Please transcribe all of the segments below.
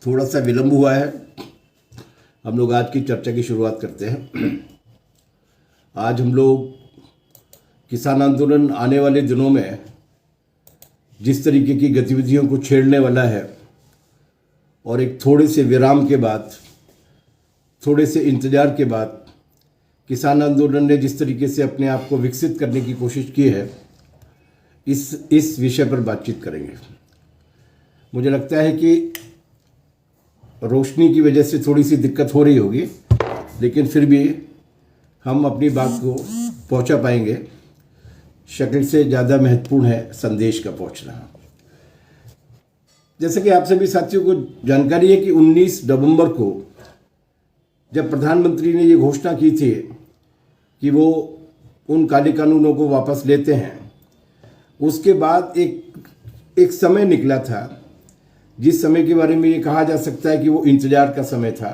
थोड़ा सा विलंब हुआ है। हम लोग आज की चर्चा की शुरुआत करते हैं। आज हम लोग किसान आंदोलन आने वाले दिनों में जिस तरीके की गतिविधियों को छेड़ने वाला है और एक थोड़े से विराम के बाद, थोड़े से इंतजार के बाद किसान आंदोलन ने जिस तरीके से अपने आप को विकसित करने की कोशिश की है, इस विषय पर बातचीत करेंगे। मुझे लगता है कि रोशनी की वजह से थोड़ी सी दिक्कत हो रही होगी, लेकिन फिर भी हम अपनी बात को पहुंचा पाएंगे। शक्ल से ज़्यादा महत्वपूर्ण है संदेश का पहुंचना। जैसे कि आप सभी साथियों को जानकारी है कि 19 नवंबर को जब प्रधानमंत्री ने ये घोषणा की थी कि वो उन काले कानूनों को वापस लेते हैं, उसके बाद एक समय निकला था जिस समय के बारे में ये कहा जा सकता है कि वो इंतजार का समय था।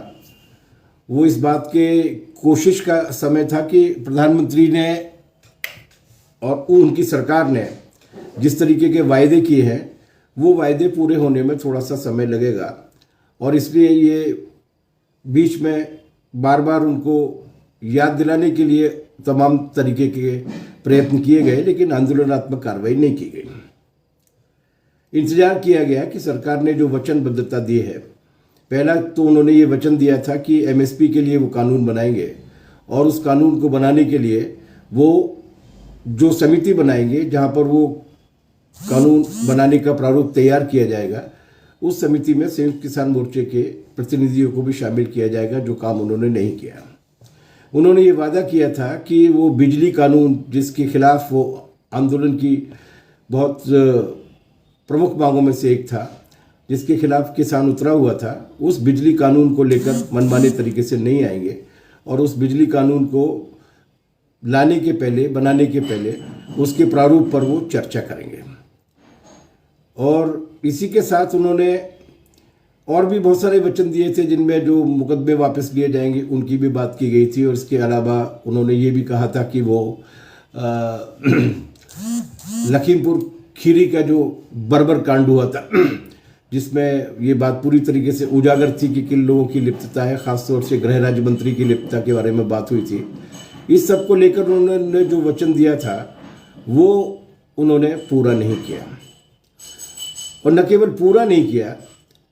वो इस बात के कोशिश का समय था कि प्रधानमंत्री ने और उनकी सरकार ने जिस तरीके के वायदे किए हैं, वो वायदे पूरे होने में थोड़ा सा समय लगेगा और इसलिए ये बीच में बार बार उनको याद दिलाने के लिए तमाम तरीके के प्रयत्न किए गए, लेकिन आंदोलनात्मक कार्रवाई नहीं की गई। इंतजार किया गया कि सरकार ने जो वचनबद्धता दी है, पहला तो उन्होंने ये वचन दिया था कि एमएसपी के लिए वो कानून बनाएंगे और उस कानून को बनाने के लिए वो जो समिति बनाएंगे जहाँ पर वो कानून बनाने का प्रारूप तैयार किया जाएगा, उस समिति में संयुक्त किसान मोर्चे के प्रतिनिधियों को भी शामिल किया जाएगा, जो काम उन्होंने नहीं किया। उन्होंने ये वादा किया था कि वो बिजली कानून, जिसके खिलाफ वो आंदोलन की बहुत प्रमुख मांगों में से एक था, जिसके खिलाफ किसान उतरा हुआ था, उस बिजली कानून को लेकर मनमाने तरीके से नहीं आएंगे और उस बिजली कानून को लाने के पहले, बनाने के पहले उसके प्रारूप पर वो चर्चा करेंगे। और इसी के साथ उन्होंने और भी बहुत सारे वचन दिए थे, जिनमें जो मुकदमे वापस लिए जाएंगे उनकी भी बात की गई थी। और इसके अलावा उन्होंने ये भी कहा था कि वो लखीमपुर खीरी का जो बर्बर कांड हुआ था, जिसमें ये बात पूरी तरीके से उजागर थी कि किन लोगों की लिप्तता है, खासतौर से गृह राज्य मंत्री की लिप्तता के बारे में बात हुई थी। इस सब को लेकर उन्होंने जो वचन दिया था वो उन्होंने पूरा नहीं किया, और न केवल पूरा नहीं किया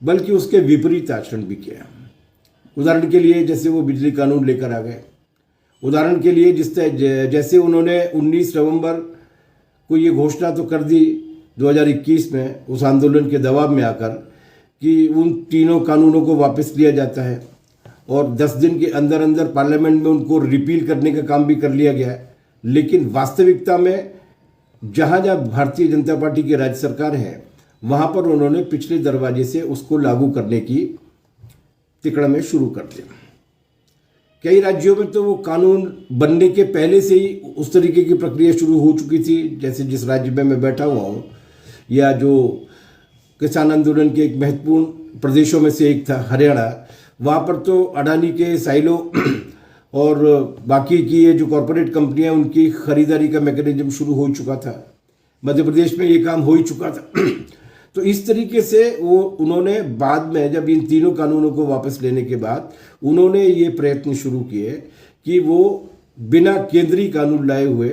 बल्कि उसके विपरीत आचरण भी किया। उदाहरण के लिए जैसे वो बिजली कानून लेकर आ गए, उदाहरण के लिए जैसे उन्होंने 19 नवंबर को ये घोषणा तो कर दी 2021 में उस आंदोलन के दबाव में आकर कि उन तीनों कानूनों को वापस लिया जाता है, और 10 दिन के अंदर अंदर पार्लियामेंट में उनको रिपील करने का काम भी कर लिया गया है। लेकिन वास्तविकता में जहाँ जहाँ भारतीय जनता पार्टी की राज्य सरकार है, वहाँ पर उन्होंने पिछले दरवाजे से उसको लागू करने की तिकड़में शुरू कर दिया। कई राज्यों में तो वो कानून बनने के पहले से ही उस तरीके की प्रक्रिया शुरू हो चुकी थी। जैसे जिस राज्य में मैं बैठा हुआ हूँ, या जो किसान आंदोलन के एक महत्वपूर्ण प्रदेशों में से एक था हरियाणा, वहाँ पर तो अडानी के साइलो और बाकी की ये जो कॉरपोरेट कंपनियाँ, उनकी खरीदारी का मैकेनिज्म शुरू हो चुका था। मध्य प्रदेश में ये काम हो ही चुका था। तो इस तरीके से उन्होंने बाद में जब इन तीनों कानूनों को वापस लेने के बाद उन्होंने ये प्रयत्न शुरू किए कि वो बिना केंद्रीय कानून लाए हुए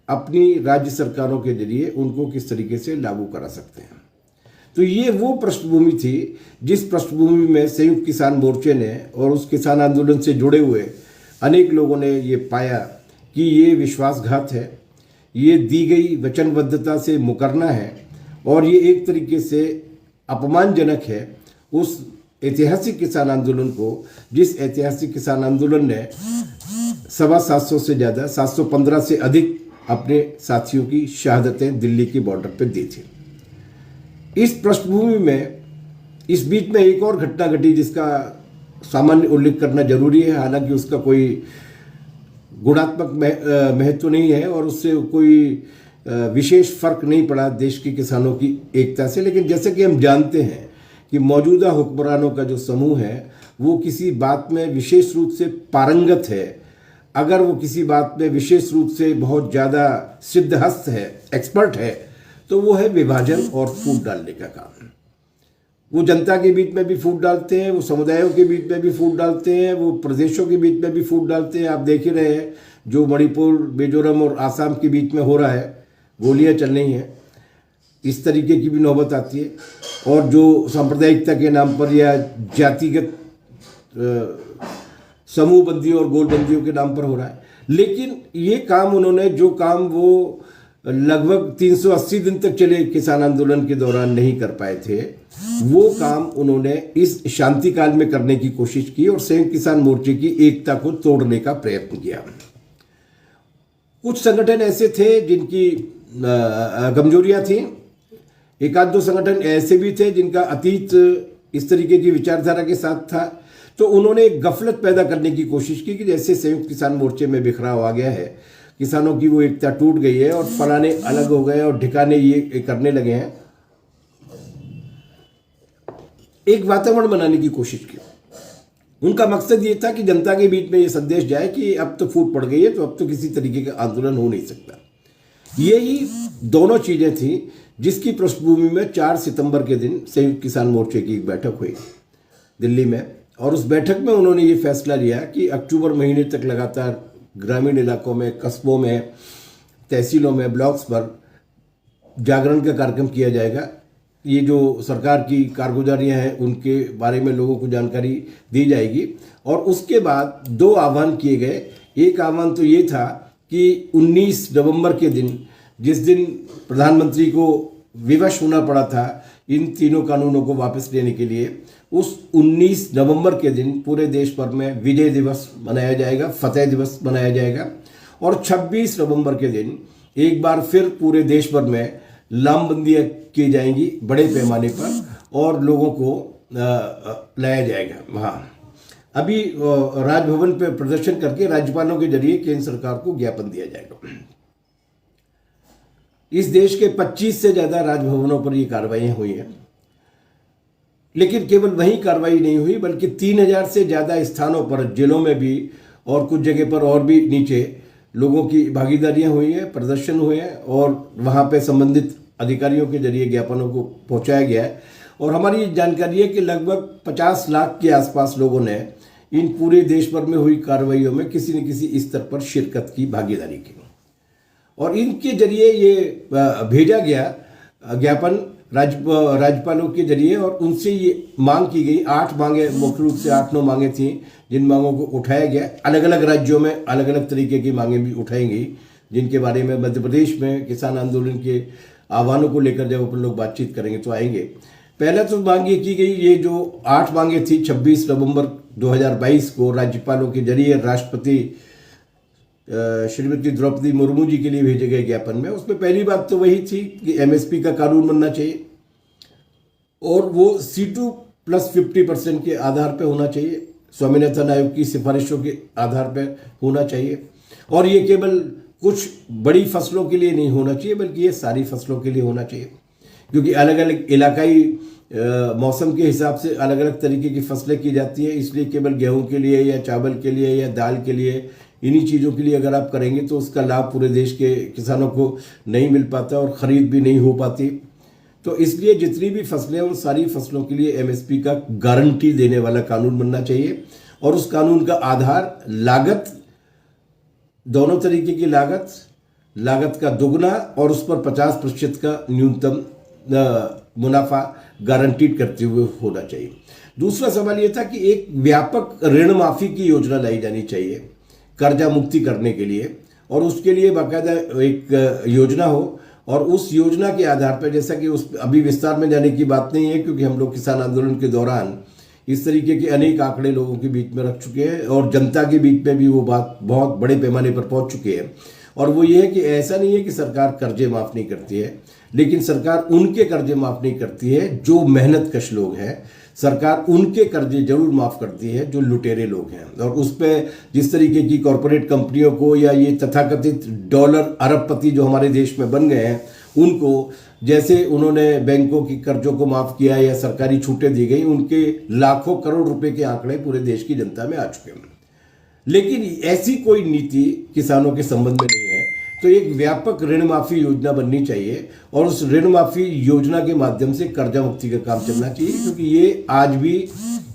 अपनी राज्य सरकारों के जरिए उनको किस तरीके से लागू करा सकते हैं। तो ये वो पृष्ठभूमि थी जिस पृष्ठभूमि में संयुक्त किसान मोर्चे ने और उस किसान आंदोलन से जुड़े हुए अनेक लोगों ने ये पाया कि ये विश्वासघात है, ये दी गई वचनबद्धता से मुकरना है, और ये एक तरीके से अपमानजनक है उस ऐतिहासिक किसान आंदोलन को, जिस ऐतिहासिक किसान आंदोलन ने 750 से ज़्यादा, 715 से अधिक अपने साथियों की शहादतें दिल्ली की बॉर्डर पर दी थी। इस पृष्ठभूमि में इस बीच में एक और घटना घटी जिसका सामान्य उल्लेख करना जरूरी है, हालांकि उसका कोई गुणात्मक महत्व नहीं है और उससे कोई विशेष फर्क नहीं पड़ा देश के किसानों की एकता से। लेकिन जैसे कि हम जानते हैं कि मौजूदा हुक्मरानों का जो समूह है वो किसी बात में विशेष रूप से पारंगत है, अगर वो किसी बात में विशेष रूप से बहुत ज़्यादा सिद्धहस्त है, एक्सपर्ट है, तो वो है विभाजन और फूट डालने का काम। वो जनता के बीच में भी फूट डालते हैं, वो समुदायों के बीच में भी फूट डालते हैं, वो प्रदेशों के बीच में भी फूट डालते हैं। आप देख ही रहे हैं जो मणिपुर, मिजोरम और आसाम के बीच में हो रहा है, गोलियां चल रही हैं, इस तरीके की भी नौबत आती है। और जो सांप्रदायिकता के नाम पर या जातिगत समूहबंदी और गोलबंदियों के नाम पर हो रहा है। लेकिन ये काम उन्होंने, जो काम वो लगभग 380 दिन तक चले किसान आंदोलन के दौरान नहीं कर पाए थे, वो काम उन्होंने इस शांति काल में करने की कोशिश की और संयुक्त किसान मोर्चे की एकता को तोड़ने का प्रयत्न किया। कुछ संगठन ऐसे थे जिनकी कमजोरियां थी, एक आध दो संगठन ऐसे भी थे जिनका अतीत इस तरीके की विचारधारा के साथ था। तो उन्होंने एक गफलत पैदा करने की कोशिश की कि जैसे संयुक्त किसान मोर्चे में बिखराव आ गया है, किसानों की वो एकता टूट गई है और फलाने अलग हो गए और ठिकाने ये करने लगे हैं, एक वातावरण बनाने की कोशिश की। उनका मकसद ये था कि जनता के बीच में ये संदेश जाए कि अब तो फूट पड़ गई है, तो अब तो किसी तरीके का आंदोलन हो नहीं सकता। यही दोनों चीजें थी जिसकी पृष्ठभूमि में 4 सितंबर के दिन संयुक्त किसान मोर्चे की एक बैठक हुई दिल्ली में। और उस बैठक में उन्होंने ये फैसला लिया कि अक्टूबर महीने तक लगातार ग्रामीण इलाकों में, कस्बों में, तहसीलों में, ब्लॉक्स पर जागरण का कार्यक्रम किया जाएगा। ये जो सरकार की कारगुजारियां हैं उनके बारे में लोगों को जानकारी दी जाएगी। और उसके बाद 2 आह्वान किए गए। एक आह्वान तो ये था कि 19 नवंबर के दिन, जिस दिन प्रधानमंत्री को विवश होना पड़ा था इन तीनों कानूनों को वापस लेने के लिए, उस 19 नवंबर के दिन पूरे देश भर में विजय दिवस मनाया जाएगा, फतेह दिवस मनाया जाएगा। और 26 नवंबर के दिन एक बार फिर पूरे देश भर में लामबंदियां की जाएंगी बड़े पैमाने पर और लोगों को लाया जाएगा वहाँ। अभी राजभवन पे प्रदर्शन करके राज्यपालों के जरिए केंद्र सरकार को ज्ञापन दिया जाएगा। इस देश के 25 से ज़्यादा राजभवनों पर ये कार्रवाइयाँ हुई हैं। लेकिन केवल वही कार्रवाई नहीं हुई, बल्कि 3000 से ज़्यादा स्थानों पर, जिलों में भी और कुछ जगह पर और भी नीचे लोगों की भागीदारियां हुई हैं, प्रदर्शन हुए हैं और वहाँ पे संबंधित अधिकारियों के जरिए ज्ञापनों को पहुँचाया गया है। और हमारी जानकारी है कि लगभग 50 लाख के आसपास लोगों ने इन पूरे देश भर में हुई कार्रवाइयों में किसी न किसी स्तर पर शिरकत की, भागीदारी की। और इनके जरिए ये भेजा गया ज्ञापन राज्यपालों के जरिए और उनसे ये मांग की गई। 8 मांगे, मुख्य रूप से 8-9 मांगे थी जिन मांगों को उठाया गया। अलग अलग राज्यों में अलग अलग तरीके की मांगें भी उठाई गई, जिनके बारे में मध्य प्रदेश में किसान आंदोलन के आह्वानों को लेकर जब अपन लोग बातचीत करेंगे तो आएंगे। पहले तो मांग ये की गई, ये जो 8 मांगे थी 26 नवंबर 2022 को राज्यपालों के जरिए राष्ट्रपति श्रीमती द्रौपदी मुर्मू जी के लिए भेजे गए ज्ञापन में। उसमें पहली बात तो वही थी कि एमएसपी का कानून बनना चाहिए और वो C2+50% के आधार पर होना चाहिए, स्वामीनाथन आयोग की सिफारिशों के आधार पर होना चाहिए। और ये केवल कुछ बड़ी फसलों के लिए नहीं होना चाहिए, बल्कि ये सारी फसलों के लिए होना चाहिए, क्योंकि अलग अलग इलाकाई मौसम के हिसाब से अलग अलग तरीके की फसलें की जाती है। इसलिए केवल गेहूं के लिए या चावल के लिए या दाल के लिए, इन्हीं चीज़ों के लिए अगर आप करेंगे तो उसका लाभ पूरे देश के किसानों को नहीं मिल पाता और ख़रीद भी नहीं हो पाती। तो इसलिए जितनी भी फसलें, उन सारी फसलों के लिए एमएसपी का गारंटी देने वाला कानून बनना चाहिए। और उस कानून का आधार लागत, दोनों तरीके की लागत का दुगना और उस पर 50% का न्यूनतम मुनाफा गारंटीड करते हुए होना चाहिए। दूसरा सवाल यह था कि एक व्यापक ऋण माफी की योजना लाई जानी चाहिए कर्जा मुक्ति करने के लिए, और उसके लिए बाकायदा एक योजना हो। और उस योजना के आधार पर, जैसा कि उस अभी विस्तार में जाने की बात नहीं है क्योंकि हम लोग किसान आंदोलन के दौरान इस तरीके के अनेक आंकड़े लोगों के बीच में रख चुके हैं और जनता के बीच में भी वो बात बहुत बड़े पैमाने पर पहुंच चुकी है। और वो ये है कि ऐसा नहीं है कि सरकार कर्जे माफ़ नहीं करती है, लेकिन सरकार उनके कर्जे माफ़ नहीं करती है जो मेहनत कश लोग हैं। सरकार उनके कर्जे जरूर माफ़ करती है जो लुटेरे लोग हैं। और उस पर जिस तरीके की कॉरपोरेट कंपनियों को या ये तथाकथित डॉलर अरबपति जो हमारे देश में बन गए हैं, उनको जैसे उन्होंने बैंकों की कर्जों को माफ़ किया या सरकारी छूटें दी गई, उनके लाखों करोड़ रुपए के आंकड़े पूरे देश की जनता में आ चुके हैं। लेकिन ऐसी कोई नीति किसानों के संबंध में नहीं है तो एक व्यापक ऋण माफी योजना बननी चाहिए और उस ऋण माफी योजना के माध्यम से कर्जा मुक्ति का काम चलना चाहिए, क्योंकि ये आज भी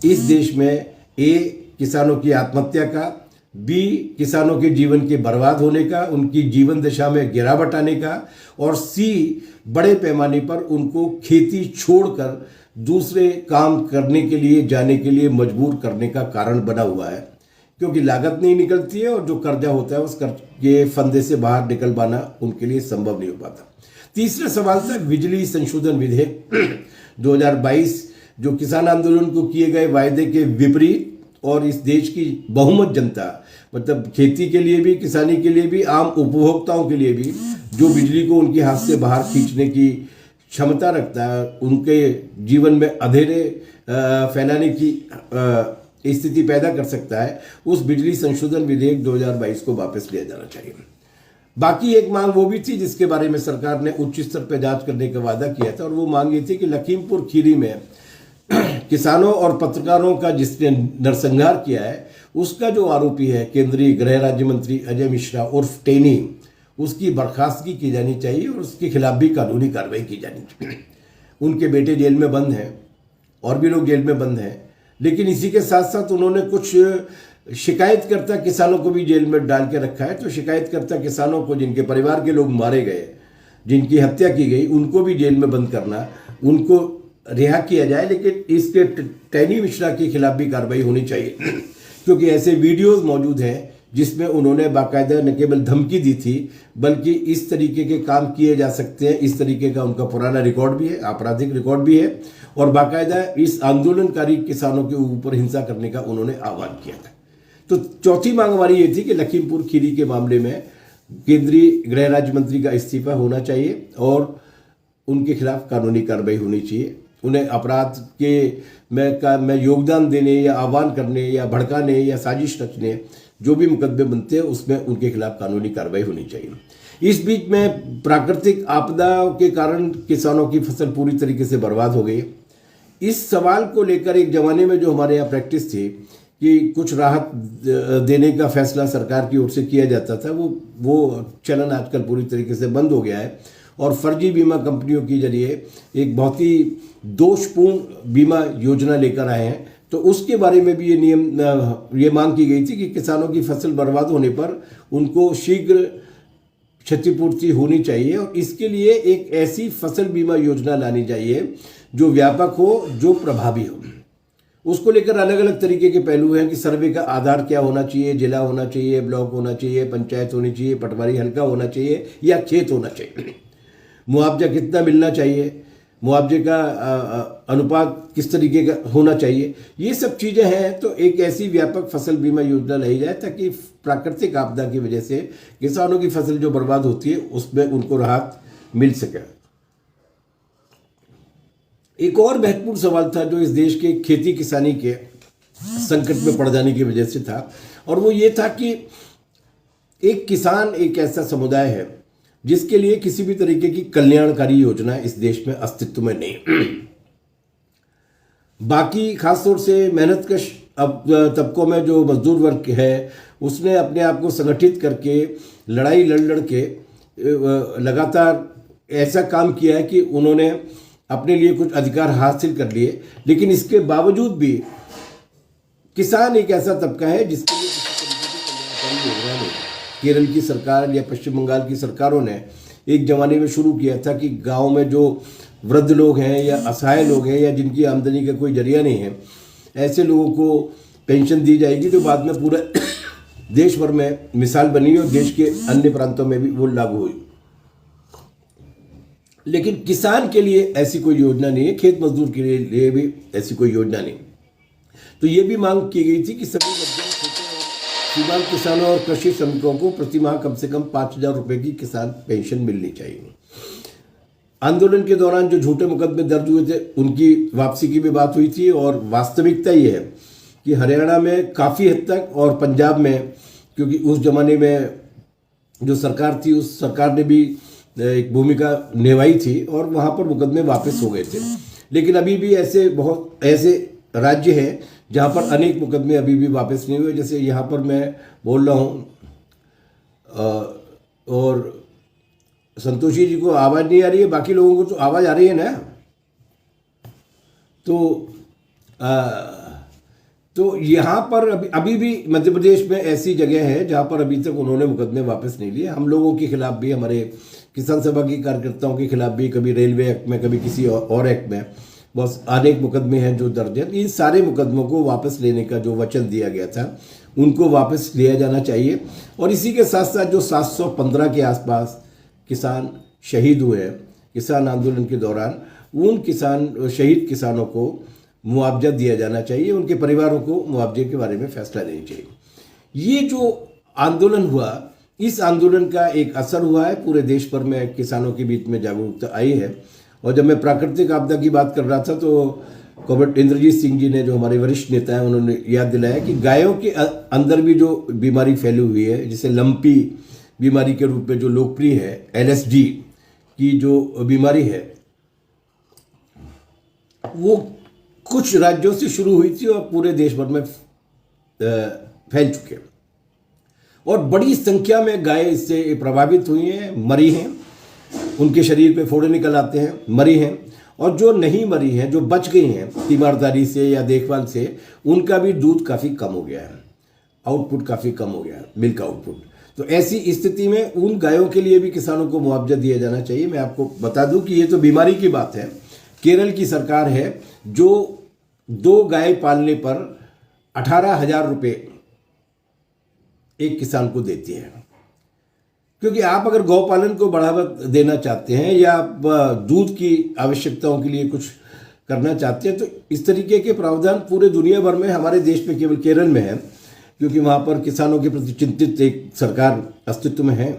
इस देश में ए किसानों की आत्महत्या का, बी किसानों के जीवन के बर्बाद होने का, उनकी जीवन दशा में गिरावट आने का, और सी बड़े पैमाने पर उनको खेती छोड़कर दूसरे काम करने के लिए जाने के लिए मजबूर करने का कारण बना हुआ है, क्योंकि लागत नहीं निकलती है और जो कर्जा होता है उस कर्ज के फंदे से बाहर निकल पाना उनके लिए संभव नहीं हो पाता। तीसरा सवाल था बिजली संशोधन विधेयक 2022, जो किसान आंदोलन को किए गए वायदे के विपरीत और इस देश की बहुमत जनता, मतलब खेती के लिए भी, किसानी के लिए भी, आम उपभोक्ताओं के लिए भी, जो बिजली को उनके हाथ से बाहर खींचने की क्षमता रखता है, उनके जीवन में अंधेरे फैलाने की स्थिति पैदा कर सकता है, उस बिजली संशोधन विधेयक 2022 को वापस लिया जाना चाहिए। बाकी एक मांग वो भी थी जिसके बारे में सरकार ने उच्च स्तर पर जांच करने का वादा किया था, और वो मांग ये थी कि लखीमपुर खीरी में किसानों और पत्रकारों का जिसने नरसंहार किया है, उसका जो आरोपी है केंद्रीय गृह राज्य मंत्री अजय मिश्रा उर्फ टेनी, उसकी बर्खास्तगी की जानी चाहिए और उसके खिलाफ भी कानूनी कार्रवाई की जानी चाहिए। उनके बेटे जेल में बंद हैं और भी लोग जेल में बंद हैं, लेकिन इसी के साथ साथ उन्होंने कुछ शिकायतकर्ता किसानों को भी जेल में डाल के रखा है। तो शिकायतकर्ता किसानों को, जिनके परिवार के लोग मारे गए, जिनकी हत्या की गई, उनको भी जेल में बंद करना, उनको रिहा किया जाए, लेकिन इसके टेनी मिश्रा के खिलाफ भी कार्रवाई होनी चाहिए, क्योंकि ऐसे वीडियोस मौजूद हैं जिसमें उन्होंने बाकायदा न केवल धमकी दी थी, बल्कि इस तरीके के काम किए जा सकते हैं, इस तरीके का उनका पुराना रिकॉर्ड भी है, आपराधिक रिकॉर्ड भी है, और बाकायदा इस आंदोलनकारी किसानों के ऊपर हिंसा करने का उन्होंने आह्वान किया था। तो चौथी मांग हमारी ये थी कि लखीमपुर खीरी के मामले में केंद्रीय गृह राज्य मंत्री का इस्तीफा होना चाहिए और उनके खिलाफ कानूनी कार्रवाई होनी चाहिए। उन्हें अपराध के में योगदान देने या आह्वान करने या भड़काने या साजिश रचने, जो भी मुकदमे बनते हैं, उसमें उनके खिलाफ कानूनी कार्रवाई होनी चाहिए। इस बीच में प्राकृतिक आपदाओं के कारण किसानों की फसल पूरी तरीके से बर्बाद हो गई। इस सवाल को लेकर एक ज़माने में जो हमारे यहाँ प्रैक्टिस थी कि कुछ राहत देने का फैसला सरकार की ओर से किया जाता था, वो चलन आजकल पूरी तरीके से बंद हो गया है और फर्जी बीमा कंपनियों के जरिए एक बहुत ही दोषपूर्ण बीमा योजना लेकर आए हैं। तो उसके बारे में भी ये मांग की गई थी कि किसानों की फसल बर्बाद होने पर उनको शीघ्र क्षतिपूर्ति होनी चाहिए और इसके लिए एक ऐसी फसल बीमा योजना लानी चाहिए जो व्यापक हो, जो प्रभावी हो। उसको लेकर अलग अलग तरीके के पहलू हैं कि सर्वे का आधार क्या होना चाहिए, जिला होना चाहिए, ब्लॉक होना चाहिए, पंचायत होनी चाहिए, पटवारी हल्का होना चाहिए या खेत होना चाहिए, मुआवजा कितना मिलना चाहिए, मुआवजे का अनुपात किस तरीके का होना चाहिए, ये सब चीज़ें हैं। तो एक ऐसी व्यापक फसल बीमा योजना लाई जाए ताकि प्राकृतिक आपदा की वजह से किसानों की फसल जो बर्बाद होती है उसमें उनको राहत मिल सके। एक और महत्वपूर्ण सवाल था जो इस देश के खेती किसानी के संकट में पड़ जाने की वजह से था, और वो ये था कि एक किसान एक ऐसा समुदाय है जिसके लिए किसी भी तरीके की कल्याणकारी योजना इस देश में अस्तित्व में नहीं। बाकी खासतौर से मेहनतकश तबकों में जो मजदूर वर्ग है उसने अपने आप को संगठित करके लड़ाई लड़ के लगातार ऐसा काम किया है कि उन्होंने अपने लिए कुछ अधिकार हासिल कर लिए, लेकिन इसके बावजूद भी किसान एक ऐसा तबका है जिसके लिए किसी तरीके की कल्याणकारी योजना नहीं। केरल की सरकार या पश्चिम बंगाल की सरकारों ने एक जमाने में शुरू किया था कि गांव में जो वृद्ध लोग हैं या असहाय लोग हैं या जिनकी आमदनी का कोई जरिया नहीं है, ऐसे लोगों को पेंशन दी जाएगी, जो बाद में पूरे देश भर में मिसाल बनी और देश के अन्य प्रांतों में भी वो लागू हुई। लेकिन किसान के लिए ऐसी कोई योजना नहीं है, खेत मजदूर के लिए भी ऐसी कोई योजना नहीं। तो ये भी मांग की गई थी कि सभी मध्यम छोटे और सीमांत किसानों और कृषि श्रमिकों को प्रति माह कम से कम 5,000 रुपए की किसान पेंशन मिलनी चाहिए। आंदोलन के दौरान जो झूठे मुकदमे दर्ज हुए थे उनकी वापसी की भी बात हुई थी, और वास्तविकता ये है कि हरियाणा में काफ़ी हद तक और पंजाब में, क्योंकि उस जमाने में जो सरकार थी उस सरकार ने भी एक भूमिका निभाई थी और वहाँ पर मुकदमे वापस हो गए थे। लेकिन अभी भी बहुत ऐसे राज्य हैं जहाँ पर अनेक मुकदमे अभी भी वापस नहीं हुए। जैसे यहाँ पर मैं बोल रहा हूँ और संतोषी जी को आवाज़ नहीं आ रही है, बाकी लोगों को तो आवाज़ आ रही है ना। तो यहाँ पर अभी भी मध्य प्रदेश में ऐसी जगह है जहाँ पर अभी तक उन्होंने मुकदमे वापस नहीं लिए। हम लोगों के खिलाफ भी, हमारे किसान सभा के कार्यकर्ताओं के खिलाफ भी, कभी रेलवे एक्ट में, कभी किसी और एक्ट में, बस अनेक मुकदमे हैं जो दर्ज हैं। इन सारे मुकदमों को वापस लेने का जो वचन दिया गया था उनको वापस लिया जाना चाहिए। और इसी के साथ साथ जो 715 के आसपास किसान शहीद हुए हैं किसान आंदोलन के दौरान, उन शहीद किसानों को मुआवजा दिया जाना चाहिए, उनके परिवारों को मुआवजे के बारे में फैसला लेना चाहिए। ये जो आंदोलन हुआ, इस आंदोलन का एक असर हुआ है, पूरे देश भर में किसानों के बीच में जागरूकता आई है। और जब मैं प्राकृतिक आपदा की बात कर रहा था तो कॉमरेड इंद्रजीत सिंह जी ने, जो हमारे वरिष्ठ नेता हैं, उन्होंने याद दिलाया कि गायों के अंदर भी जो बीमारी फैली हुई है, जिसे लंपी बीमारी के रूप में जो लोकप्रिय है, LSD की जो बीमारी है, वो कुछ राज्यों से शुरू हुई थी और पूरे देश भर में फैल चुके हैं। और बड़ी संख्या में गायें इससे प्रभावित हुई हैं, मरी हैं, उनके शरीर पे फोड़े निकल आते हैं, मरी हैं। और जो नहीं मरी हैं, जो बच गई हैं तीमारदारी से या देखभाल से, उनका भी दूध काफ़ी कम हो गया है, आउटपुट काफ़ी कम हो गया है, मिल्क आउटपुट। तो ऐसी स्थिति में उन गायों के लिए भी किसानों को मुआवजा दिया जाना चाहिए। मैं आपको बता दूं कि ये तो बीमारी की बात है। केरल की सरकार है जो 2 गाय पालने पर 18,000 रुपये एक किसान को देती है। क्योंकि आप अगर गौपालन को बढ़ावा देना चाहते हैं या आप दूध की आवश्यकताओं के लिए कुछ करना चाहते हैं, तो इस तरीके के प्रावधान पूरे दुनिया भर में, हमारे देश में केवल केरल में है, क्योंकि वहाँ पर किसानों के प्रति चिंतित एक सरकार अस्तित्व में है।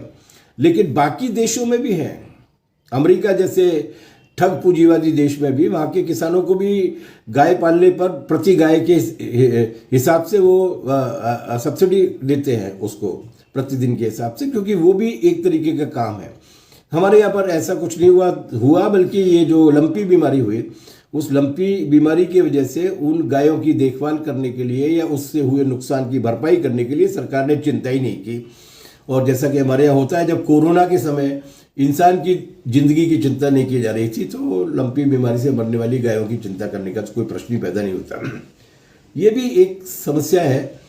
लेकिन बाकी देशों में भी है। अमेरिका जैसे ठग पूंजीवादी देश में भी वहाँ के किसानों को भी गाय पालने पर प्रति गाय के हिसाब से वो सब्सिडी देते हैं उसको, प्रतिदिन के हिसाब से, क्योंकि वो भी एक तरीके का काम है। हमारे यहाँ पर ऐसा कुछ नहीं हुआ, बल्कि ये जो लंपी बीमारी हुई, उस लंपी बीमारी की वजह से उन गायों की देखभाल करने के लिए या उससे हुए नुकसान की भरपाई करने के लिए सरकार ने चिंता ही नहीं की। और जैसा कि हमारे यहाँ होता है, जब कोरोना के समय इंसान की जिंदगी की चिंता नहीं की जा रही थी, तो लंपी बीमारी से मरने वाली गायों की चिंता करने का तो कोई प्रश्न ही पैदा नहीं होता। ये भी एक समस्या है।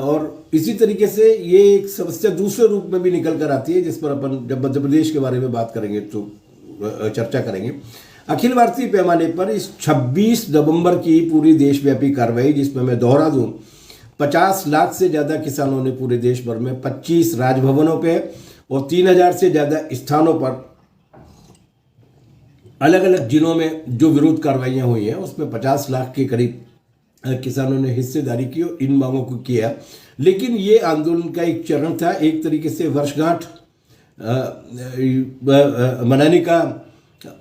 और इसी तरीके से ये एक समस्या दूसरे रूप में भी निकल कर आती है, जिस पर अपन जब मध्य प्रदेश के बारे में बात करेंगे तो चर्चा करेंगे। अखिल भारतीय पैमाने पर इस 26 नवंबर की पूरी देशव्यापी कार्रवाई, जिसमें मैं दोहरा दूं, 50 लाख से ज़्यादा किसानों ने पूरे देश भर में 25 राजभवनों पे और 3000 से ज़्यादा स्थानों पर अलग अलग जिलों में जो विरोध कार्रवाइयाँ हुई हैं, उसमें 50 लाख के करीब किसानों ने हिस्सेदारी की और इन मांगों को किया। लेकिन ये आंदोलन का एक चरण था, एक तरीके से वर्षगांठ मनाने का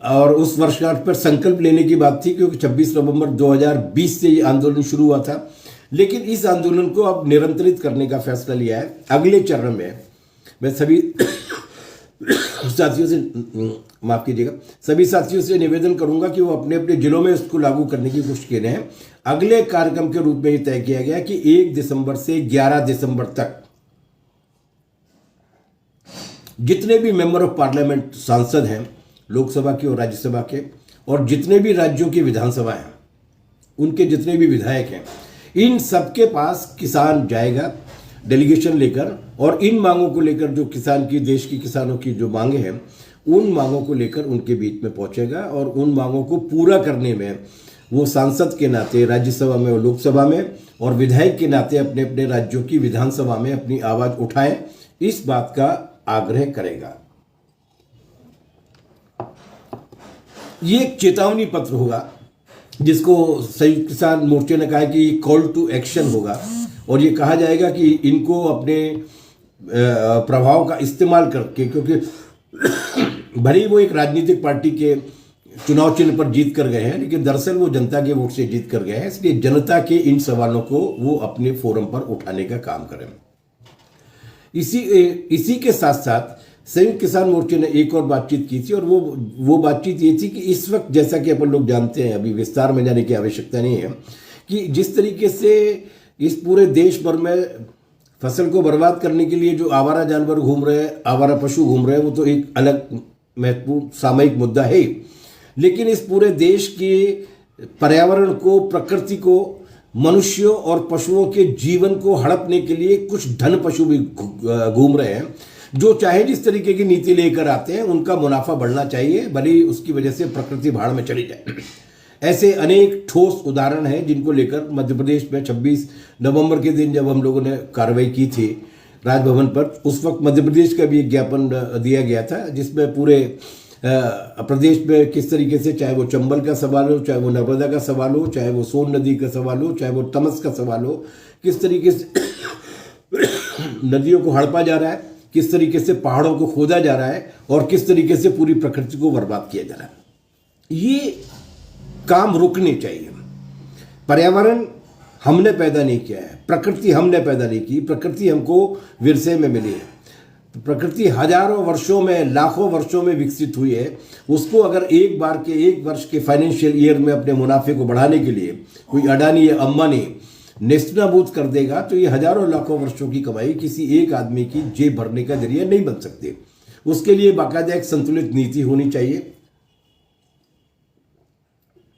और उस वर्षगांठ पर संकल्प लेने की बात थी, क्योंकि 26 नवंबर 2020 से ये आंदोलन शुरू हुआ था। लेकिन इस आंदोलन को अब निरंतरित करने का फैसला लिया है। अगले चरण में मैं सभी साथियों से, माफ कीजिएगा, सभी साथियों से निवेदन करूंगा कि वो अपने अपने जिलों में इसको लागू करने की कोशिश कर रहे हैं। अगले कार्यक्रम के रूप में ये तय किया गया कि 1 दिसंबर से 11 दिसंबर तक जितने भी मेंबर ऑफ पार्लियामेंट सांसद हैं, लोकसभा के और राज्यसभा के, और जितने भी राज्यों की विधानसभा हैं, उनके जितने भी विधायक हैं, इन सबके पास किसान जाएगा डेलीगेशन लेकर, और इन मांगों को लेकर, जो किसान की, देश की किसानों की जो मांगे हैं, उन मांगों को लेकर उनके बीच में पहुंचेगा। और उन मांगों को पूरा करने में वो सांसद के नाते राज्यसभा में और लोकसभा में, और विधायक के नाते अपने अपने राज्यों की विधानसभा में अपनी आवाज उठाएं, इस बात का आग्रह करेगा। ये एक चेतावनी पत्र होगा, जिसको संयुक्त किसान मोर्चे ने कहा है कि कॉल टू एक्शन होगा, और ये कहा जाएगा कि इनको अपने प्रभाव का इस्तेमाल करके, क्योंकि भले वो एक राजनीतिक पार्टी के चुनाव चिन्ह पर जीत कर गए हैं, लेकिन दरअसल वो जनता के वोट से जीत कर गए हैं, इसलिए जनता के इन सवालों को वो अपने फोरम पर उठाने का काम करें। इसी के साथ साथ संयुक्त किसान मोर्चे ने एक और बातचीत की थी, और वो बातचीत ये थी कि इस वक्त, जैसा कि अपन लोग जानते हैं, अभी विस्तार में जाने की आवश्यकता नहीं है, कि जिस तरीके से इस पूरे देश भर में फसल को बर्बाद करने के लिए जो आवारा जानवर घूम रहे हैं, आवारा पशु घूम रहे हैं, वो तो एक अलग महत्वपूर्ण सामयिक मुद्दा है। लेकिन इस पूरे देश के पर्यावरण को, प्रकृति को, मनुष्यों और पशुओं के जीवन को हड़पने के लिए कुछ धन पशु भी घूम रहे हैं, जो चाहे जिस तरीके की नीति लेकर आते हैं उनका मुनाफा बढ़ना चाहिए, भले ही उसकी वजह से प्रकृति भाड़ में चली जाए। ऐसे अनेक ठोस उदाहरण हैं जिनको लेकर मध्य प्रदेश में 26 नवंबर के दिन जब हम लोगों ने कार्रवाई की थी राजभवन पर, उस वक्त मध्य प्रदेश का भी एक ज्ञापन दिया गया था, जिसमें पूरे प्रदेश में किस तरीके से, चाहे वो चंबल का सवाल हो, चाहे वो नर्मदा का सवाल हो, चाहे वो सोन नदी का सवाल हो, चाहे वो तमस का सवाल हो, किस तरीके से नदियों को हड़पा जा रहा है, किस तरीके से पहाड़ों को खोदा जा रहा है और किस तरीके से पूरी प्रकृति को बर्बाद किया जा रहा है। ये काम रुकने चाहिए। पर्यावरण हमने पैदा नहीं किया है, प्रकृति हमने पैदा नहीं की, प्रकृति हमको विरसे में मिली है। प्रकृति हजारों वर्षों में, लाखों वर्षों में विकसित हुई है। उसको अगर एक वर्ष के फाइनेंशियल ईयर में अपने मुनाफे को बढ़ाने के लिए कोई अडानी या अंबानी नेस्तनाबूद कर देगा, तो ये हजारों लाखों वर्षों की कमाई किसी एक आदमी की जेब भरने का जरिया नहीं बन सकती। उसके लिए बाकायदा एक संतुलित नीति होनी चाहिए।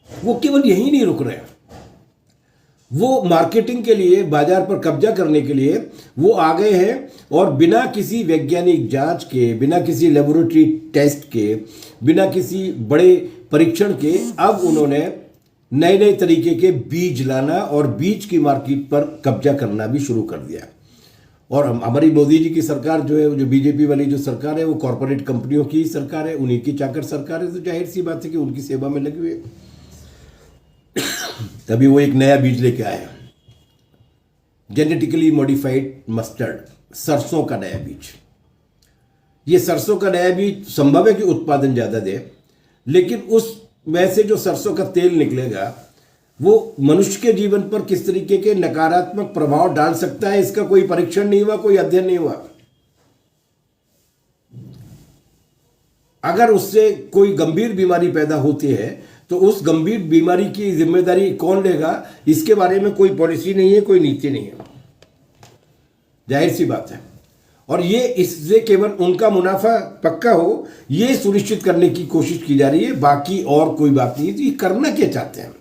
वो केवल यही नहीं रुक रहे हैं, वो मार्केटिंग के लिए, बाजार पर कब्जा करने के लिए वो आ गए हैं और बिना किसी वैज्ञानिक जांच के, बिना किसी लेबोरेटरी टेस्ट के, बिना किसी बड़े परीक्षण के अब उन्होंने नए नए तरीके के बीज लाना और बीज की मार्केट पर कब्जा करना भी शुरू कर दिया। और हमारी मोदी जी की सरकार जो है, जो बीजेपी वाली जो सरकार है, वो कॉरपोरेट कंपनियों की सरकार है, उन्हीं की चाकर सरकार है, तो जाहिर सी बात है कि उनकी सेवा में लगे हुए। तभी वो एक नया बीज लेके आए, जेनेटिकली मॉडिफाइड मस्टर्ड, सरसों का नया बीज। ये सरसों का नया बीज संभव है कि उत्पादन ज्यादा दे, लेकिन उसमें से जो सरसों का तेल निकलेगा वो मनुष्य के जीवन पर किस तरीके के नकारात्मक प्रभाव डाल सकता है, इसका कोई परीक्षण नहीं हुआ, कोई अध्ययन नहीं हुआ। अगर उससे कोई गंभीर बीमारी पैदा होती है तो उस गंभीर बीमारी की जिम्मेदारी कौन लेगा, इसके बारे में कोई पॉलिसी नहीं है, कोई नीति नहीं है। जाहिर सी बात है। और ये इससे केवल उनका मुनाफा पक्का हो, ये सुनिश्चित करने की कोशिश की जा रही है, बाकी और कोई बात नहीं है। तो ये करना क्या चाहते हैं?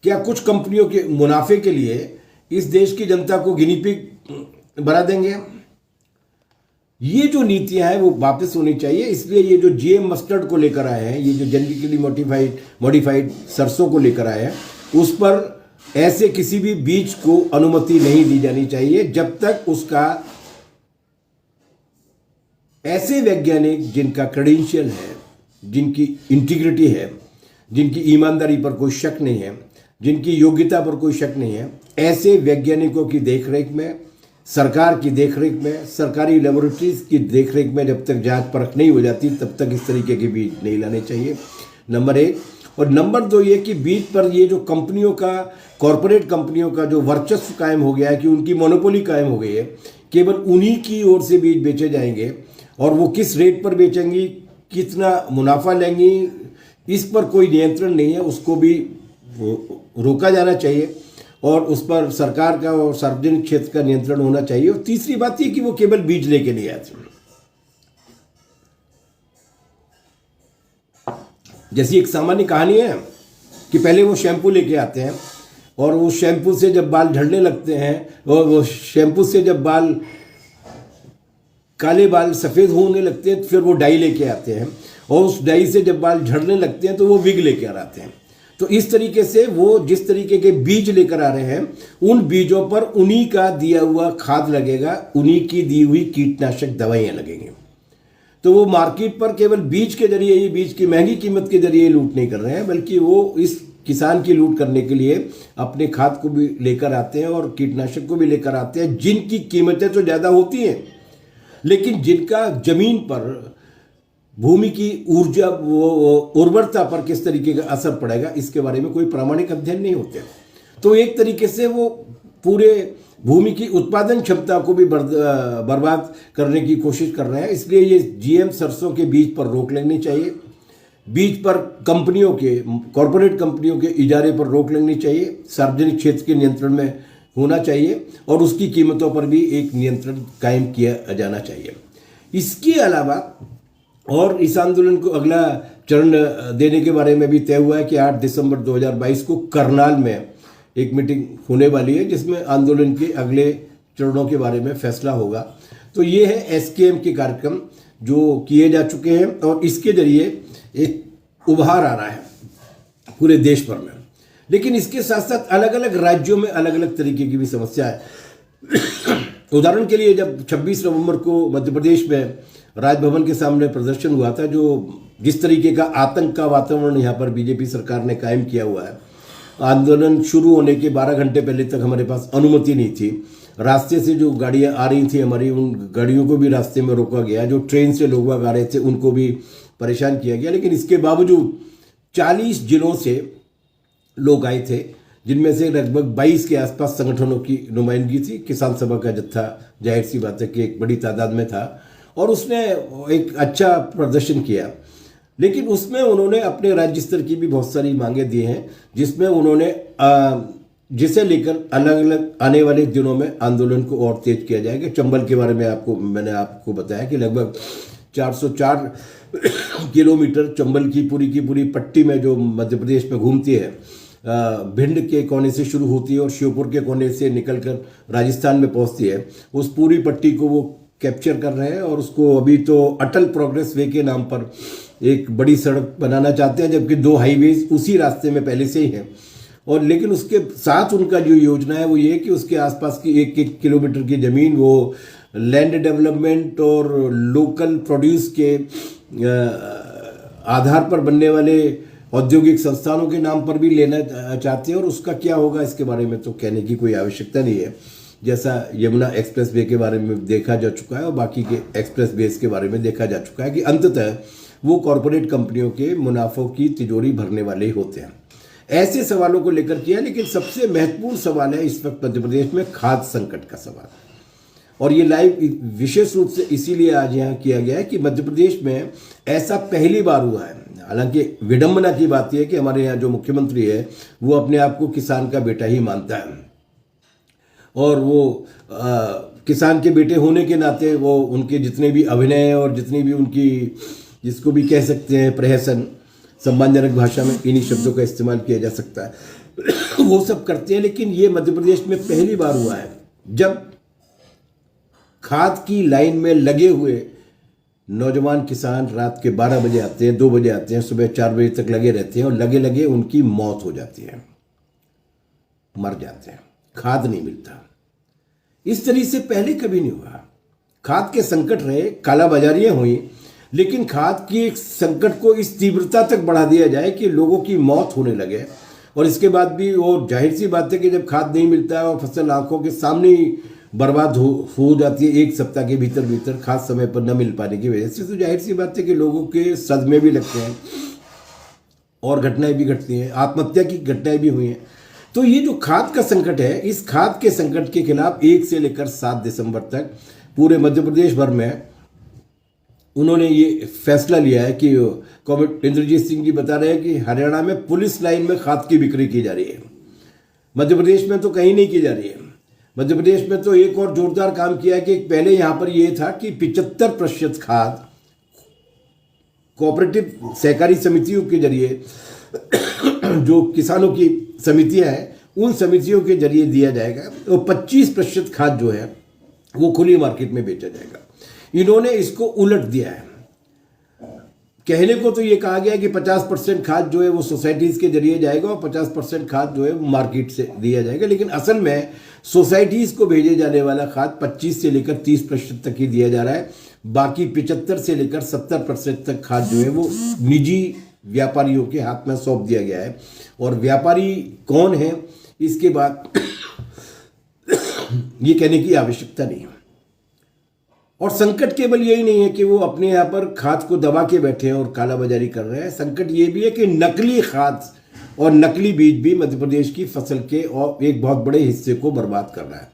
क्या कुछ कंपनियों के मुनाफे के लिए इस देश की जनता को गिनी पिग बना देंगे? ये जो नीतियां हैं वो वापस होनी चाहिए। इसलिए ये जो जीएम मस्टर्ड को लेकर आए हैं, ये जो जेनेटिकली मॉडिफाइड सरसों को लेकर आए हैं, उस पर ऐसे किसी भी बीज को अनुमति नहीं दी जानी चाहिए जब तक उसका ऐसे वैज्ञानिक जिनका क्रेडेंशियल है, जिनकी इंटीग्रिटी है, जिनकी ईमानदारी पर कोई शक नहीं है, जिनकी योग्यता पर कोई शक नहीं है, ऐसे वैज्ञानिकों की देखरेख में, सरकार की देखरेख में, सरकारी लेबोरेटरीज की देखरेख में जब तक जांच परख नहीं हो जाती तब तक इस तरीके के बीज नहीं लाने चाहिए, नंबर 1। और नंबर 2 ये कि बीज पर ये जो कंपनियों का, कॉरपोरेट कंपनियों का जो वर्चस्व कायम हो गया है, कि उनकी मोनोपोली कायम हो गई है, केवल उन्हीं की ओर से बीज बेचे जाएंगे और वो किस रेट पर बेचेंगी, कितना मुनाफा लेंगी, इस पर कोई नियंत्रण नहीं है। उसको भी रोका जाना चाहिए और उस पर सरकार का और सार्वजनिक क्षेत्र का नियंत्रण होना चाहिए। और तीसरी बात ये कि वो केवल बीज लेके नहीं आते। जैसी एक सामान्य कहानी है कि पहले वो शैम्पू लेके आते हैं और वो शैम्पू से जब बाल झड़ने लगते हैं और वो शैम्पू से जब बाल, काले बाल सफ़ेद होने लगते हैं, तो फिर वो डाई लेके आते हैं और उस डाई से जब बाल झड़ने लगते हैं तो वो विग लेके आते हैं। तो इस तरीके से वो जिस तरीके के बीज लेकर आ रहे हैं, उन बीजों पर उन्हीं का दिया हुआ खाद लगेगा, उन्हीं की दी हुई कीटनाशक दवाइयाँ लगेंगी। तो वो मार्केट पर केवल बीज के जरिए, ये बीज की महंगी कीमत के जरिए लूट नहीं कर रहे हैं, बल्कि वो इस किसान की लूट करने के लिए अपने खाद को भी लेकर आते हैं और कीटनाशक को भी लेकर आते हैं, जिनकी कीमतें तो ज़्यादा होती हैं, लेकिन जिनका जमीन पर, भूमि की ऊर्जा, उर्वरता पर किस तरीके का असर पड़ेगा, इसके बारे में कोई प्रामाणिक अध्ययन नहीं होते। तो एक तरीके से वो पूरे भूमि की उत्पादन क्षमता को भी बर्बाद करने की कोशिश कर रहे हैं। इसलिए ये जीएम सरसों के बीज पर रोक लेनी चाहिए, बीज पर कंपनियों के, कॉरपोरेट कंपनियों के इजारे पर रोक लेनी चाहिए, सार्वजनिक क्षेत्र के नियंत्रण में होना चाहिए और उसकी कीमतों पर भी एक नियंत्रण कायम किया जाना चाहिए। इसके अलावा और इस आंदोलन को अगला चरण देने के बारे में भी तय हुआ है कि 8 दिसंबर 2022 को करनाल में एक मीटिंग होने वाली है जिसमें आंदोलन के अगले चरणों के बारे में फैसला होगा। तो ये है एसकेएम के कार्यक्रम जो किए जा चुके हैं और इसके जरिए एक उभार आ रहा है पूरे देश भर में। लेकिन इसके साथ साथ अलग अलग राज्यों में अलग अलग तरीके की भी समस्या है। उदाहरण के लिए जब 26 नवंबर को मध्य प्रदेश में राजभवन के सामने प्रदर्शन हुआ था, जो जिस तरीके का आतंक का वातावरण यहाँ पर बीजेपी सरकार ने कायम किया हुआ है, आंदोलन शुरू होने के 12 घंटे पहले तक हमारे पास अनुमति नहीं थी। रास्ते से जो गाड़ियाँ आ रही थी हमारी, उन गाड़ियों को भी रास्ते में रोका गया। जो ट्रेन से लोग आ रहे थे उनको भी परेशान किया गया। लेकिन इसके बावजूद 40 जिलों से लोग आए थे, जिनमें से लगभग 22 के आसपास संगठनों की नुमाइंदगी थी। किसान सभा का जत्था जाहिर सी बात है कि एक बड़ी तादाद में था और उसने एक अच्छा प्रदर्शन किया। लेकिन उसमें उन्होंने अपने राज्य स्तर की भी बहुत सारी मांगें दी हैं, जिसमें उन्होंने जिसे लेकर अलग अलग आने वाले दिनों में आंदोलन को और तेज किया जाएगा। चंबल के बारे में मैंने आपको बताया कि लगभग 404 किलोमीटर चंबल की पूरी पट्टी में जो मध्य प्रदेश में घूमती है, भिंड के कोने से शुरू होती है और श्योपुर के कोने से निकलकर राजस्थान में पहुंचती है, उस पूरी पट्टी को वो कैप्चर कर रहे हैं। और उसको अभी तो अटल प्रोग्रेस वे के नाम पर एक बड़ी सड़क बनाना चाहते हैं, जबकि 2 हाईवेज उसी रास्ते में पहले से ही हैं। और लेकिन उसके साथ उनका जो योजना है वो ये कि उसके आसपास की 1 किलोमीटर की ज़मीन वो लैंड डेवलपमेंट और लोकल प्रोड्यूस के आधार पर बनने वाले औद्योगिक संस्थानों के नाम पर भी लेना चाहते हैं। और उसका क्या होगा इसके बारे में तो कहने की कोई आवश्यकता नहीं है, जैसा यमुना एक्सप्रेस वे के बारे में देखा जा चुका है और बाकी के एक्सप्रेस वेज के बारे में देखा जा चुका है कि अंततः वो कॉरपोरेट कंपनियों के मुनाफों की तिजोरी भरने वाले ही होते हैं। ऐसे सवालों को लेकर किया। लेकिन सबसे महत्वपूर्ण सवाल है इस वक्त मध्य प्रदेश में खाद्य संकट का सवाल। और ये लाइव विशेष रूप से इसीलिए आज यहाँ किया गया है कि मध्य प्रदेश में ऐसा पहली बार हुआ है। हालांकि विडंबना की बात यह है कि हमारे यहाँ जो मुख्यमंत्री है वो अपने आप को किसान का बेटा ही मानता है और वो किसान के बेटे होने के नाते वो उनके जितने भी अभिनय और जितनी भी उनकी जिसको भी कह सकते हैं प्रहसन, सम्मानजनक भाषा में इन्हीं शब्दों का इस्तेमाल किया जा सकता है, वो सब करते हैं। लेकिन ये मध्य प्रदेश में पहली बार हुआ है जब खाद की लाइन में लगे हुए नौजवान किसान रात के 12 बजे आते हैं, 2 बजे आते हैं, सुबह 4 बजे तक लगे रहते हैं और लगे लगे उनकी मौत हो जाती है, मर जाते हैं, खाद नहीं मिलता। इस तरीके से पहले कभी नहीं हुआ। खाद के संकट रहे, कालाबाजारियां हुई, लेकिन खाद की एक संकट को इस तीव्रता तक बढ़ा दिया जाए कि लोगों की मौत होने लगे। और इसके बाद भी वो जाहिर सी बात है कि जब खाद नहीं मिलता है और फसल आंखों के सामने ही बर्बाद हो जाती है 1 सप्ताह के भीतर खाद समय पर न मिल पाने की वजह से, तो जाहिर सी बात है कि लोगों के सदमे भी लगते हैं और घटनाएं भी घटती हैं, आत्महत्या की घटनाएं भी हुई हैं। तो ये जो खाद का संकट है, इस खाद के संकट के खिलाफ 1 से लेकर 7 दिसंबर तक पूरे मध्य प्रदेश भर में उन्होंने ये फैसला लिया है कि कॉमरेड इंद्रजीत सिंह जी बता रहे हैं कि हरियाणा में पुलिस लाइन में खाद की बिक्री की जा रही है। मध्य प्रदेश में तो कहीं नहीं की जा रही है। मध्य प्रदेश में तो एक और जोरदार काम किया है कि पहले यहाँ पर ये था कि 75% खाद कोऑपरेटिव सहकारी समितियों के जरिए जो किसानों की समितियां हैं उन समितियों के जरिए दिया जाएगा और 25% खाद जो है वो खुली मार्केट में बेचा जाएगा। इन्होंने इसको उलट दिया है। कहने को तो ये कहा गया कि 50% खाद जो है वो सोसाइटीज़ के जरिए जाएगा और 50% खाद जो है वो मार्केट से दिया जाएगा, लेकिन असल में सोसाइटीज़ को भेजे जाने वाला खाद 25 से लेकर 30% तक ही दिया जा रहा है। बाकी 75 से लेकर 70% तक खाद जो है वो निजी व्यापारियों के हाथ में सौंप दिया गया है। और व्यापारी कौन है इसके बाद ये कहने की आवश्यकता नहीं है। और संकट केवल यही नहीं है कि वो अपने यहाँ पर खाद को दबा के बैठे हैं और कालाबाजारी कर रहे हैं। संकट ये भी है कि नकली खाद और नकली बीज भी मध्य प्रदेश की फसल के और एक बहुत बड़े हिस्से को बर्बाद कर रहा है।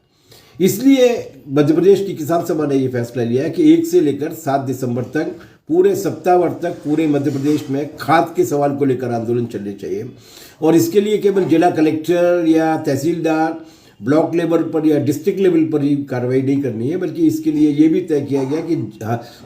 इसलिए मध्य प्रदेश की किसान सभा ने ये फैसला लिया है कि 1 से लेकर 7 दिसंबर तक पूरे सप्ताह भर तक पूरे मध्य प्रदेश में खाद के सवाल को लेकर आंदोलन चलने चाहिए। और इसके लिए केवल जिला कलेक्टर या तहसीलदार ब्लॉक लेवल पर या डिस्ट्रिक्ट लेवल पर ही कार्रवाई नहीं करनी है, बल्कि इसके लिए ये भी तय किया गया कि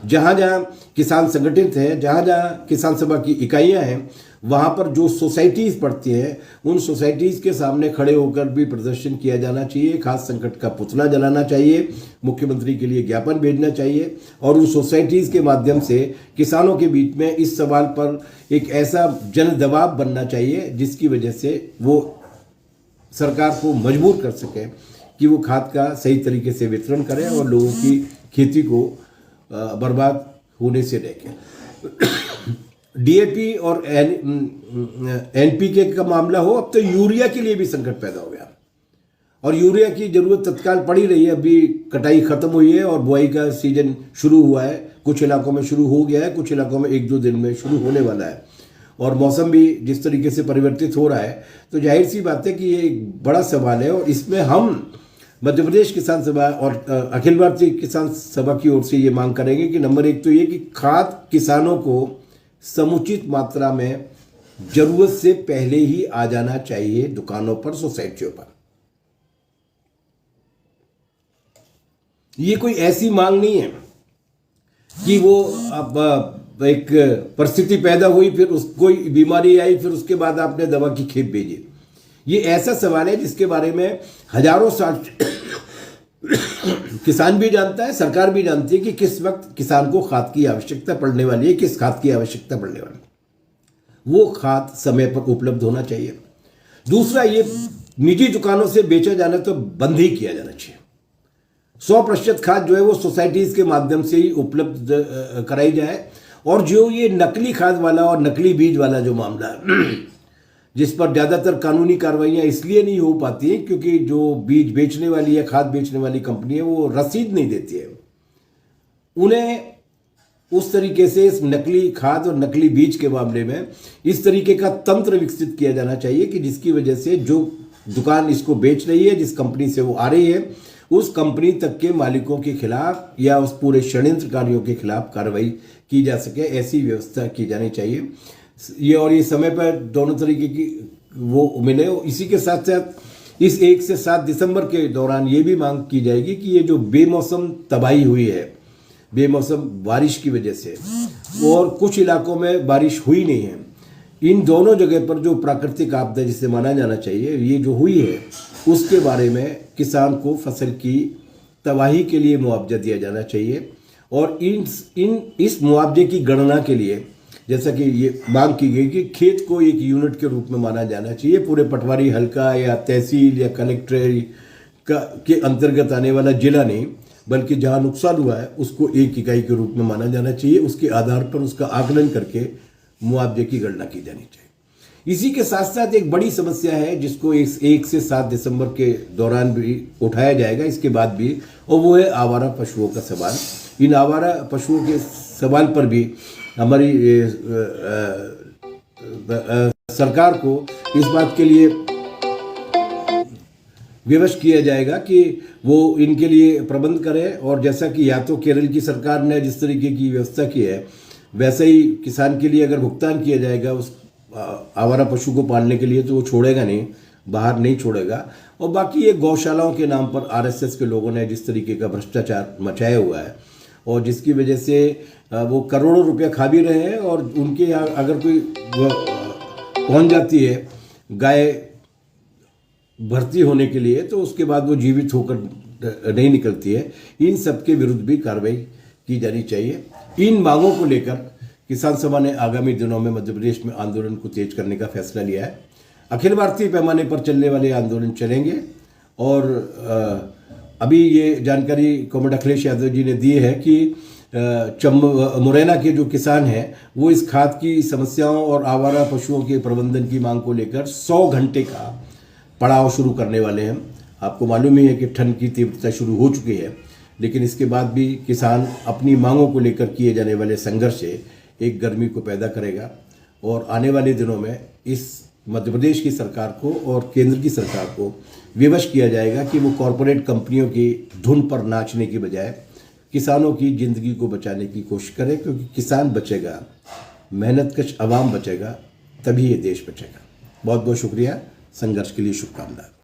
जहाँ जहाँ किसान संगठित है, जहाँ जहाँ किसान सभा की इकाइयाँ हैं, वहाँ पर जो सोसाइटीज़ पड़ती हैं उन सोसाइटीज़ के सामने खड़े होकर भी प्रदर्शन किया जाना चाहिए। खास संकट का पुतला जलाना चाहिए, मुख्यमंत्री के लिए ज्ञापन भेजना चाहिए और उन सोसाइटीज़ के माध्यम से किसानों के बीच में इस सवाल पर एक ऐसा जन दबाव बनना चाहिए जिसकी वजह से वो सरकार को मजबूर कर सके कि वो खाद का सही तरीके से वितरण करें और लोगों की खेती को बर्बाद होने से रोकें। डीएपी और एनपीके का मामला हो, अब तो यूरिया के लिए भी संकट पैदा हो गया और यूरिया की जरूरत तत्काल पड़ी रही है। अभी कटाई खत्म हुई है और बुआई का सीजन शुरू हुआ है, कुछ इलाकों में शुरू हो गया है, कुछ इलाकों में 1-2 दिन में शुरू होने वाला है और मौसम भी जिस तरीके से परिवर्तित हो रहा है, तो जाहिर सी बात है कि ये एक बड़ा सवाल है और इसमें हम मध्य प्रदेश किसान सभा और अखिल भारतीय किसान सभा की ओर से ये मांग करेंगे कि नंबर 1 तो ये कि खाद किसानों को समुचित मात्रा में जरूरत से पहले ही आ जाना चाहिए दुकानों पर, सोसाइटियों पर। ये कोई ऐसी मांग नहीं है कि वो अब एक परिस्थिति पैदा हुई, फिर कोई बीमारी आई, फिर उसके बाद आपने दवा की खेप भेजी। ये ऐसा सवाल है जिसके बारे में हजारों साल किसान भी जानता है, सरकार भी जानती है कि किस वक्त किसान को खाद की आवश्यकता पड़ने वाली है, किस खाद की आवश्यकता पड़ने वाली है। वो खाद समय पर उपलब्ध होना चाहिए। दूसरा, ये निजी दुकानों से बेचा जाना तो बंद ही किया जाना चाहिए। 100% खाद जो है वो सोसाइटीज के माध्यम से ही उपलब्ध कराई जाए और जो ये नकली खाद वाला और नकली बीज वाला जो मामला है जिस पर ज़्यादातर कानूनी कार्रवाइयाँ इसलिए नहीं हो पाती हैं क्योंकि जो बीज बेचने वाली है, खाद बेचने वाली कंपनी है, वो रसीद नहीं देती है। उन्हें उस तरीके से इस नकली खाद और नकली बीज के मामले में इस तरीके का तंत्र विकसित किया जाना चाहिए कि जिसकी वजह से जो दुकान इसको बेच रही है, जिस कंपनी से वो आ रही है, उस कंपनी तक के मालिकों के खिलाफ या उस पूरे षड्यंत्रकारियों के खिलाफ कार्रवाई की जा सके, ऐसी व्यवस्था की जानी चाहिए। ये समय पर दोनों तरीके की वो मिले। इसी के साथ साथ इस 1 से 7 दिसंबर के दौरान ये भी मांग की जाएगी कि ये जो बेमौसम तबाही हुई है, बेमौसम बारिश की वजह से, और कुछ इलाकों में बारिश हुई नहीं है, इन दोनों जगह पर जो प्राकृतिक आपदा जिसे माना जाना चाहिए, ये जो हुई है उसके बारे में किसान को फसल की तबाही के लिए मुआवजा दिया जाना चाहिए और इस मुआवजे की गणना के लिए जैसा कि ये मांग की गई कि खेत को एक यूनिट के रूप में माना जाना चाहिए। पूरे पटवारी हल्का या तहसील या कलेक्टर के अंतर्गत आने वाला जिला नहीं, बल्कि जहां नुकसान हुआ है उसको एक इकाई के रूप में माना जाना चाहिए। उसके आधार पर उसका आकलन करके मुआवजे की गणना की जानी चाहिए। इसी के साथ साथ एक बड़ी समस्या है जिसको 1 से 7 दिसंबर के दौरान भी उठाया जाएगा, इसके बाद भी, और वो है आवारा पशुओं का सवाल। इन आवारा पशुओं के सवाल पर भी हमारी सरकार को इस बात के लिए विवश किया जाएगा कि वो इनके लिए प्रबंध करे और जैसा कि या तो केरल की सरकार ने जिस तरीके की व्यवस्था की है वैसे ही किसान के लिए अगर भुगतान किया जाएगा उस आवारा पशु को पालने के लिए, तो वो छोड़ेगा नहीं, बाहर नहीं छोड़ेगा। और बाकी ये गौशालाओं के नाम पर आरएसएस के लोगों ने जिस तरीके का भ्रष्टाचार मचाया हुआ है और जिसकी वजह से वो करोड़ों रुपया खा भी रहे हैं और उनके यहाँ अगर कोई पहुंच जाती है गाय भर्ती होने के लिए तो उसके बाद वो जीवित होकर नहीं निकलती है। इन सब के विरुद्ध भी कार्रवाई की जानी चाहिए। इन मांगों को लेकर किसान सभा ने आगामी दिनों में मध्य प्रदेश में आंदोलन को तेज करने का फैसला लिया है। अखिल भारतीय पैमाने पर चलने वाले आंदोलन चलेंगे और अभी ये जानकारी कॉमरेड अखिलेश यादव जी ने दी है कि मुरैना के जो किसान हैं वो इस खाद की समस्याओं और आवारा पशुओं के प्रबंधन की मांग को लेकर 100 घंटे का पड़ाव शुरू करने वाले हैं। आपको मालूम ही है कि ठंड की तीव्रता शुरू हो चुकी है, लेकिन इसके बाद भी किसान अपनी मांगों को लेकर किए जाने वाले संघर्ष से एक गर्मी को पैदा करेगा और आने वाले दिनों में इस मध्य प्रदेश की सरकार को और केंद्र की सरकार को विवश किया जाएगा कि वो कॉरपोरेट कंपनियों की धुन पर नाचने की बजाय किसानों की जिंदगी को बचाने की कोशिश करे, क्योंकि किसान बचेगा, मेहनतकश आवाम बचेगा, तभी ये देश बचेगा। बहुत बहुत शुक्रिया। संघर्ष के लिए शुभकामनाएं।